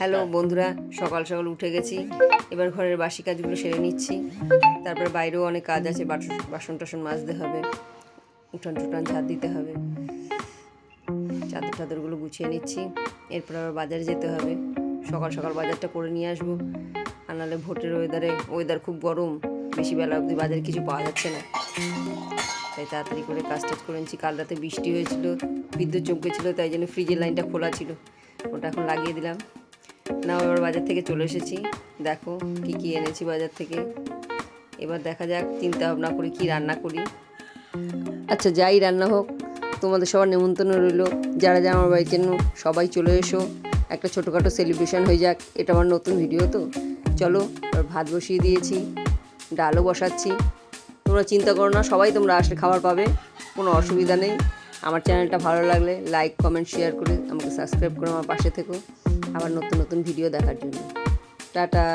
Hello বন্ধুরা, সকাল সকাল উঠে গেছি। এবার ঘরের বাসি কাজগুলো সেরে নিচ্ছি। তারপরে বাইরেও অনেক কাজ আছে, বাসন টাসন মাজতে হবে, উঠান টুটান ঝাড় দিতে হবে, চাদর টাদরগুলো গুছিয়ে নিচ্ছি। এরপর আবার বাজারে যেতে হবে। সকাল সকাল বাজারটা করে নিয়ে আসবো, আর নাহলে ভোটের ওয়েদার খুব গরম, বেশি বেলা অবধি বাজারে কিছু পাওয়া যাচ্ছে না। তাই তাড়াতাড়ি করে কাজ টাজ করে নিচ্ছি। কাল রাতে বৃষ্টি হয়েছিল, বিদ্যুৎ চমকেছিল, তাই জন্য ফ্রিজের লাইনটা খোলা ছিল, ওটা এখন লাগিয়ে দিলাম। না, এবার বাজার থেকে চলে এসেছি। দেখো কি কি এনেছি বাজার থেকে। এবার দেখা যাক, চিন্তা ভাবনা করি কি রান্না করি। আচ্ছা, যাই রান্না হোক, তোমাদের সবার নেমন্তন্ন রইল। যারা যারা আমার বাড়ির জন্য সবাই চলে এসো, একটা ছোটোখাটো সেলিব্রেশন হয়ে যাক। এটা আমার নতুন ভিডিও তো। চলো, এবার ভাত বসিয়ে দিয়েছি, ডালও বসাচ্ছি। তোমরা চিন্তা করো না, সবাই তোমরা আসলে খাবার পাবে, কোনো অসুবিধা নেই। আমার চ্যানেলটা ভালো লাগলে লাইক কমেন্ট শেয়ার করে আমাকে সাবস্ক্রাইব করে আমার পাশে থেকো, আবার নতুন নতুন ভিডিও দেখার জন্য। টাটা।